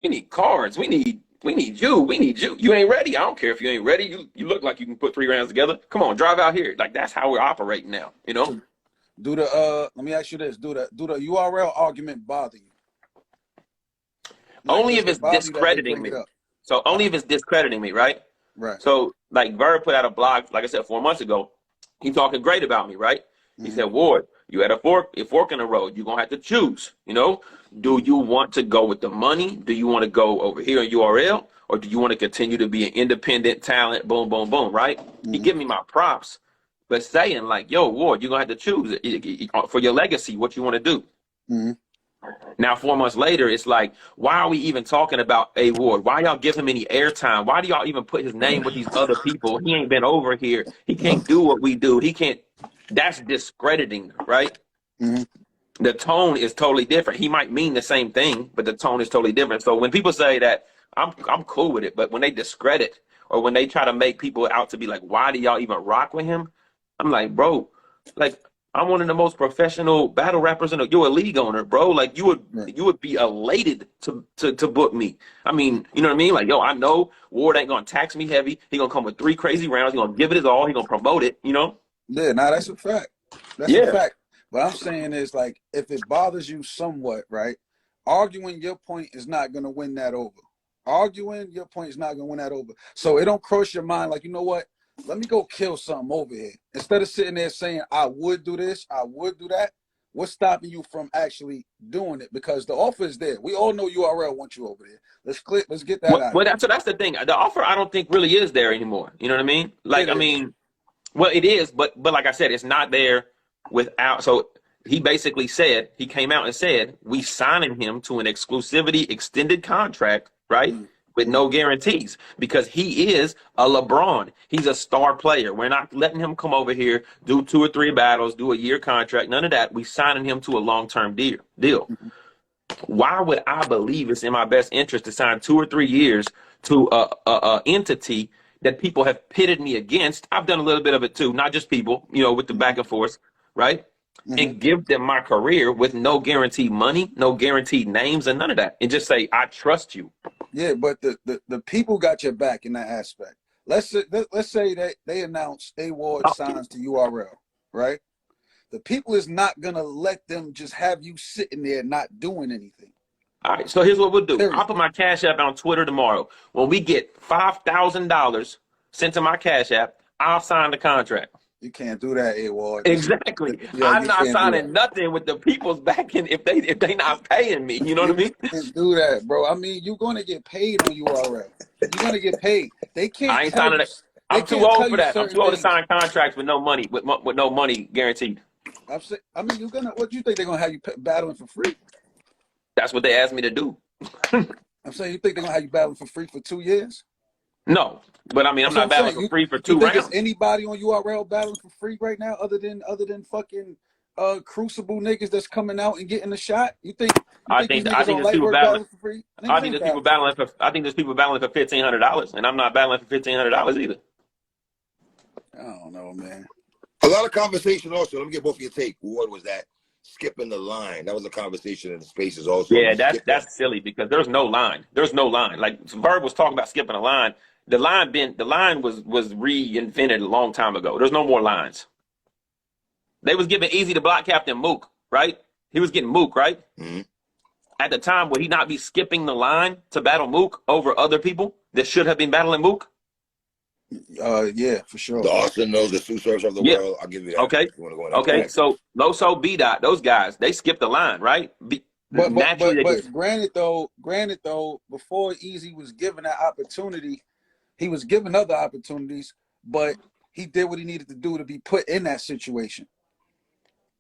We need cards. We need you. We need you. You ain't ready. I don't care if you ain't ready. You look like you can put 3 rounds together. Come on, drive out here. Like that's how we're operating now. You know. So do the let me ask you this: do the URL argument bother you? Like, Only does if it it's bother you that they discrediting bring me. it up? So only if it's discrediting me, right? Right. So like Verb put out a blog, like I said, 4 months ago. He talking great about me, right? He Mm-hmm. said, Ward, you had a fork in the road. You're gonna have to choose. You know, do you want to go with the money? Do you want to go over here in URL, or do you want to continue to be an independent talent? Boom, boom, boom. Right? He Mm-hmm. give me my props, but saying like, Yo, Ward, you're gonna have to choose for your legacy what you want to do. Mm-hmm. Now, 4 months later, it's like, why are we even talking about A Ward? Why y'all give him any airtime? Why do y'all even put his name with these other people? He ain't been over here. He can't do what we do. He can't. That's discrediting, right? Mm-hmm. The tone is totally different. He might mean the same thing, but the tone is totally different. So when people say that, I'm cool with it. But when they discredit or when they try to make people out to be like, why do y'all even rock with him? I'm like, bro, like I'm one of the most professional battle rappers you're a league owner, bro. Like Right. you would be elated to book me. I mean, you know what I mean? Like, yo, I know Ward ain't gonna tax me heavy. He gonna come with 3 crazy rounds. He gonna give it his all. He gonna promote it, you know? Yeah. Now that's a fact. That's a Yeah. fact. What I'm saying is like, if it bothers you somewhat, right? Arguing your point is not gonna win that over. Arguing your point is not gonna win that over. So it don't cross your mind like, you know what? Let me go kill something over here. Instead of sitting there saying, I would do this, I would do that. What's stopping you from actually doing it? Because the offer is there. We all know URL wants you over there. Let's click. Let's get that out of there. That's the thing. The offer I don't think really is there anymore. You know what I mean? Like, It I is. mean, well, it is, but like I said, it's not there without. So he basically said he came out and said we signing him to an exclusivity extended contract, right? Mm, With mm, no guarantees because he is a LeBron. He's a star player. We're not letting him come over here, do 2 or 3 battles, do a year contract. None of that. We signing him to a long-term deal. mm. Why would I believe it's in my best interest to sign 2 or 3 years to a entity that people have pitted me against? I've done a little bit of it too, not just people, with the back and forth, right? Mm-hmm. And give them my career with no guaranteed money, no guaranteed names, and none of that, and just say I trust you. Yeah, but the people got your back in that aspect. Let's say that they announce A Ward Oh, signs to URL, right? The people is not gonna let them just have you sitting there not doing anything. all right, so here's what we'll do. I'll Period. put my Cash App on Twitter tomorrow. When we get $5,000 sent to my Cash App, I'll sign the contract. You can't do that, A Ward. Exactly. Yeah, I'm you not can't do that. signing nothing with the people's backing if they not paying me. You know what I You mean? can't do that, bro. I mean, you're gonna get paid on URL. You're gonna get paid. They can't I ain't tell signing you. it. They I'm too can't tell old for you that. I'm certain too old to things. sign contracts with no money with no money guaranteed. I mean, you're gonna. What do you think they're gonna have you battling for free? That's what they asked me to do. I'm saying, you think they're gonna have you battling for free for 2 years? No, but I mean, I'm That's what not I'm battling saying. for free for You two think it's rounds. anybody on URL battling for free right now, other than fucking Crucible niggas that's coming out and getting a shot? You think these I niggas think on there's people Lightwork battling. battling for free? I Niggas think ain't there's people battling for battling free. for. I think there's people battling for $1,500, and I'm not battling for $1,500 either. I don't know, man. A lot of conversation also. Let me get both of your take. What was that? Skipping the line. That was a conversation in the spaces also. Yeah, You skipping. that's silly because there's no line. There's no line. Like Verb was talking about skipping a line. The line was reinvented a long time ago. There's no more lines. They was giving easy to block Captain Mook, right? He was getting Mook, right? Mm-hmm. At the time, would he not be skipping the line to battle Mook over other people that should have been battling Mook? Yeah, for sure. The Austin knows the Sue Surfs of the Yeah. world. I'll give you that. Okay. If you want to go in that Okay. direction. So Loso, B Dot, those guys, they skipped the line, right? But but Naturally, but they but did. granted though, before Easy was given that opportunity, he was given other opportunities, but he did what he needed to do to be put in that situation.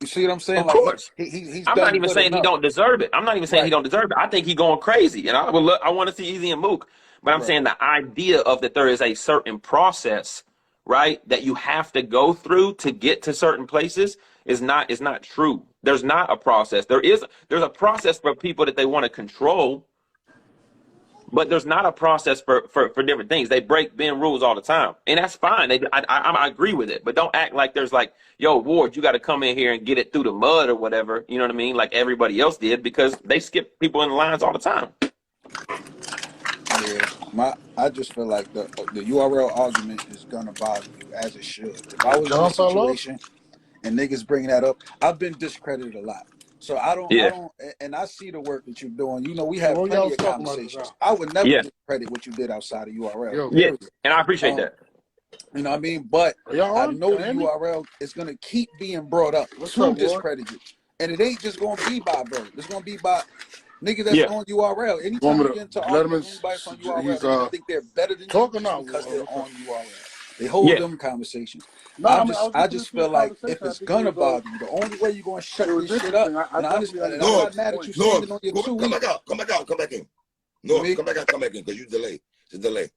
You see what I'm saying? Of Like course. he's I'm not done even good saying he enough. don't deserve it. I'm not even saying he Right, don't deserve it. I think he going crazy, and I want to see Easy and Mook. But I'm right. saying the idea of that there is a certain process, right, that you have to go through to get to certain places is not true. There's not a process. There's a process for people that they want to control, but there's not a process for different things. They break Ben rules all the time, and that's fine. I agree with it, but don't act like there's like, yo, Ward, you got to come in here and get it through the mud or whatever. You know what I mean? Like everybody else did because they skip people in the lines all the time. Yeah, I just feel like the URL argument is gonna bother you as it should. If I was in John this fell off. situation and niggas bringing that up, I've been discredited a lot. So I Yeah, don't, and I see the work that you're doing. You know, we So have what y'all plenty was of talking about just conversations. now? I would never yeah, discredit what you did outside of URL. Yo, yeah, Period. and I appreciate Um, that. you know what I mean? But are y'all I on? know Y'all the hear me? URL is gonna keep being brought up What's to up, Ward? discredit you, and it ain't just gonna be by Verb. It's gonna be by niggas that's Yeah, on URL. You want Anytime me you to get into let him argument in? with anybody that's on URL, He's niggas think they're better than you talking just now. because they're What's up? on URL. They hold yeah. them conversations. No, I mean I was I listening just to the feel like if conversation. I it's think it gonna was bother you, the only way you're gonna it shut was this shit up, interesting. I and I definitely understand, and I'm understand North, not his mad at you point. standing on your North, 2 come weeks. back out, come back out, come back in. For North, me, come back in, because you delay. It's a delay.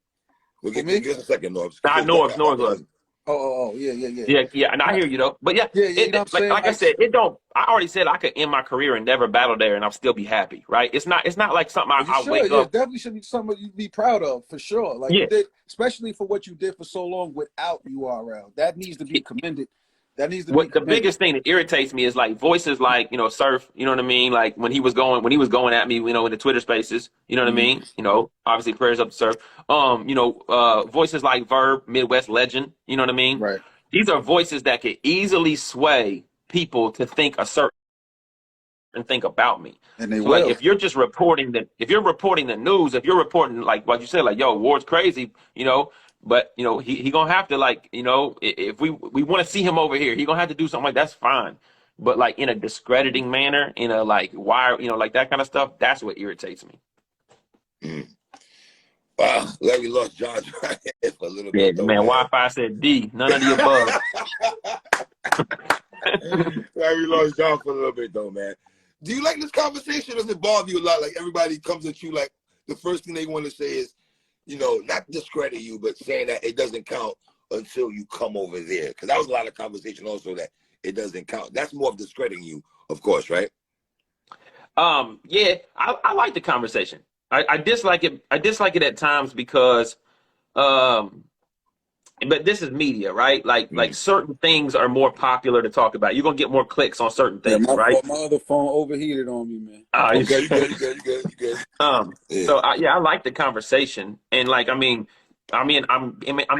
We'll for get, me. give us a second, North. Nah, North was. Oh, yeah. Yeah, yeah, and I I, hear you though. But yeah, yeah, you know what I'm saying? like I said, it don't. I already said I could end my career and never battle there, and I'll still be happy, right? It's not like something Well, you I should. wake Yeah, up. definitely should be something you'd be proud of for sure. Like you Yeah, did, especially for what you did for so long without URL. That needs to be commended. That needs to be what the commended. biggest thing that irritates me is like voices like Surf, you know what I mean, like when he was going at me, in the Twitter spaces, you know what I Mhm. mean, obviously prayers up to Surf. Voices like Verb, Midwest Legend, you know what I mean. Right. These are voices that could easily sway people to think a certain think about me. And they So like will. if you're just reporting if you're reporting the news, if you're reporting like what you said, like yo, Ward's crazy, but he gonna have to like, if we want to see him over here, he gonna have to do something like that's fine. But like in a discrediting manner, in a like why, like that kind of stuff, that's what irritates me. Mm. Wow, Larry lost John for a little Yeah, bit, though, man. man. Wi-Fi said D, none of the above. Larry lost John for a little bit, though, man. Do you like this conversation? Does it bother you a lot? Like everybody comes at you, like the first thing they want to say is, not discredit you, but saying that it doesn't count until you come over there. Because that was a lot of conversation also that it doesn't count. That's more of discrediting you, of course, right? Yeah, I like the conversation. I dislike it. I dislike it at times because, but this is media, right? Like certain things are more popular to talk about. You're gonna get more clicks on certain Yeah, things, right? my other phone overheated on me, man. Okay, you good. Yeah. So I like the conversation, and like I'm in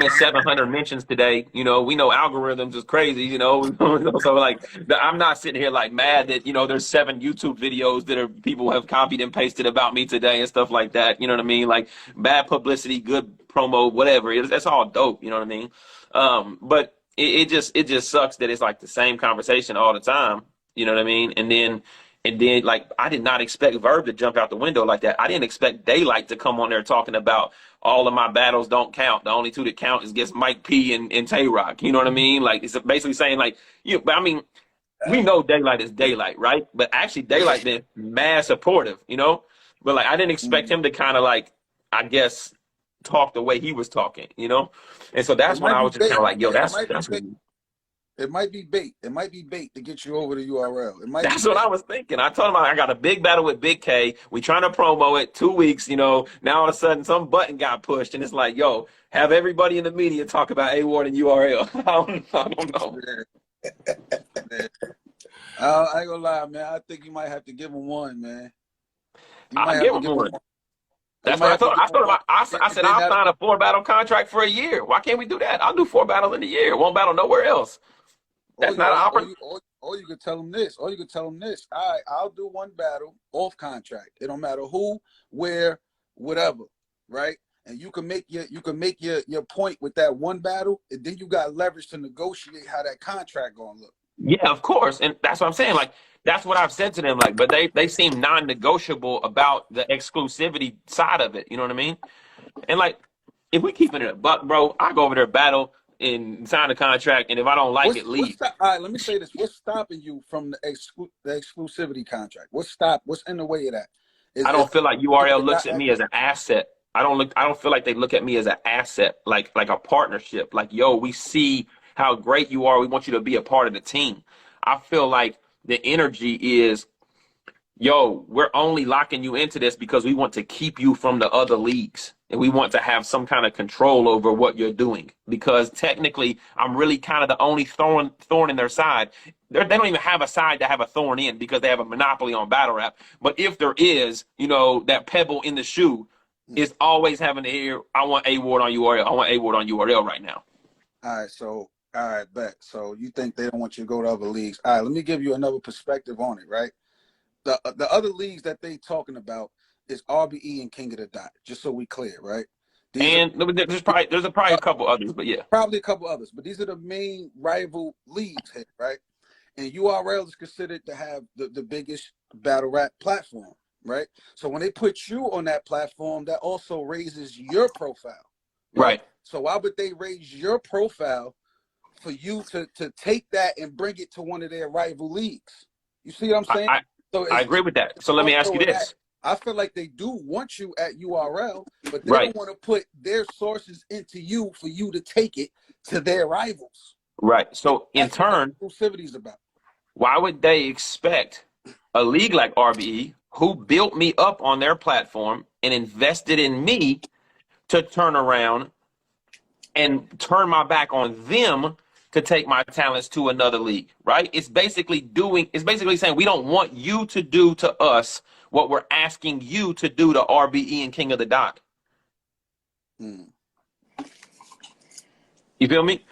700 mentions today. We know algorithms is crazy. So like I'm not sitting here like mad that there's 7 YouTube videos that are people have copied and pasted about me today and stuff like that. You know what I mean? Like bad publicity, good promo, whatever. That's all dope. You know what I mean? But it just sucks that it's like the same conversation all the time. You know what I mean? And then, like, I did not expect Verb to jump out the window like that. I didn't expect Daylight to come on there talking about all of my battles don't count. The only 2 that count is against Mike P and Tay Rock. You know what I mean? Like, it's basically saying, like, but I mean, we know Daylight is Daylight, right? But actually, Daylight been mad supportive. But, like, I didn't expect him to kind of, like, I guess, talk the way he was talking. And so It that's when might I be was just kind bait. of like, yo, It that's might be bait. weird. It might be bait. It might be bait to get you over the URL. It might be That's what bait. I was thinking. I told him I got a big battle with Big K. We trying to promo it 2 weeks. Now all of a sudden some button got pushed, and it's like, yo, have everybody in the media talk about A Ward and URL. I don't know. Yeah. I ain't gonna lie, man. I think you might have to give him one, man. You might I'll have give to him give him one. one. You That's might what I have to told him. give I him told him. one. I And said then I'll that, sign a 4-battle contract for a year. Why can't we do that? I'll do 4 battles in a year. Won't battle nowhere else. That's not an opportunity. or you could tell him this. Or you could tell him this. All right, I'll do one battle off contract. It don't matter who, where, whatever, right? And you can make your point with that one battle, and then you got leverage to negotiate how that contract gonna look. Yeah, of course, and that's what I'm saying. Like that's what I've said to them. Like, but they seem non-negotiable about the exclusivity side of it. You know what I mean? And like, if we keeping it a buck, bro, I go over there, battle, and sign a contract, and if I don't like it, leave. All right, let me say this. What's stopping you from the exclusivity contract? What's in the way of that? I Is don't feel like people URL that looks not at me active? as an asset. I don't feel like they look at me as an asset, like a partnership. Like, yo, we see how great you are. We want you to be a part of the team. I feel like the energy is, yo, we're only locking you into this because we want to keep you from the other leagues. and we want to have some kind of control over what you're doing, because technically I'm really kind of the only thorn in their side. They don't even have a side to have a thorn in because they have a monopoly on battle rap. But if there is, that pebble in the shoe is always having to hear, I want A Ward on URL. I want A Ward on URL right now. All right, bet. So you think they don't want you to go to other leagues? All right, let me give you another perspective on it, right? The other leagues that they talking about is RBE and King of the Dot, just so we clear, right? And there's probably a couple others, but yeah. Probably a couple others, but these are the main rival leagues here, right? And URL is considered to have the biggest battle rap platform, right? So when they put you on that platform, that also raises your profile. Right. So why would they raise your profile for you to take that and bring it to one of their rival leagues? You see what I'm saying? I agree with that. So let me ask you this. I feel like they do want you at URL, but they Right. don't want to put their sources into you for you to take it to their rivals. Right. So in That's what turn, exclusivity is about. why would they expect a league like RBE, who built me up on their platform and invested in me, to turn around and turn my back on them to take my talents to another league, right? It's basically saying we don't want you to do to us what we're asking you to do to RBE and King of the Dot. Mm. You feel me?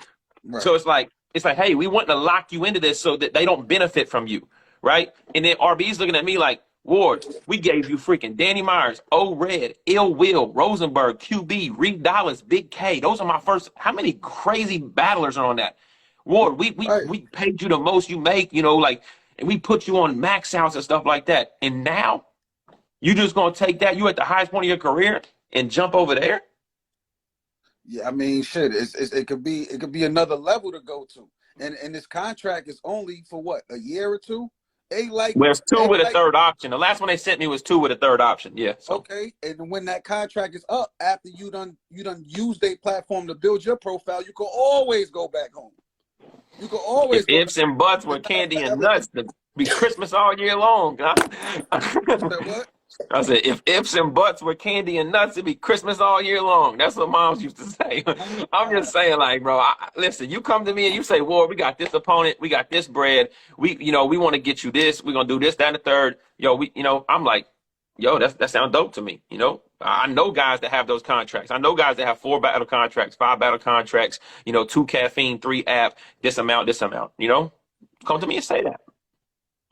Right. So it's like, hey, we want to lock you into this so that they don't benefit from you, right? And then RBE's looking at me like, Ward, we gave you freaking Danny Myers, O Red, Ill Will, Rosenberg, QB, Reed Dollars, Big K. Those are my first. How many crazy battlers are on that? Ward, we paid you the most you make, and we put you on max outs and stuff like that. And now you just gonna take that? You at the highest point of your career and jump over there? Yeah, I mean, shit. It could be another level to go to, and this contract is only for what, a year or two? There's two with a third option. The last one they sent me was 2 with a third option. Yeah. So. Okay, and when that contract is up, after you done use their platform to build your profile, you can always go back home. You can always. If ifs and buts were candy and nuts, it'd be Christmas all year long. What? I said, if ifs and buts were candy and nuts, it'd be Christmas all year long. That's what moms used to say. I'm just saying, like, bro, listen, you come to me and you say, Ward, we got this opponent, we got this bread, we want to get you this, we're gonna do this, that, and the third. I'm like, that sounds dope to me. I know guys that have those contracts. I know guys that have 4 battle contracts, 5 battle contracts, 2 caffeine, 3 app, this amount. Come to me and say that.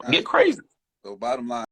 Get crazy. So bottom line.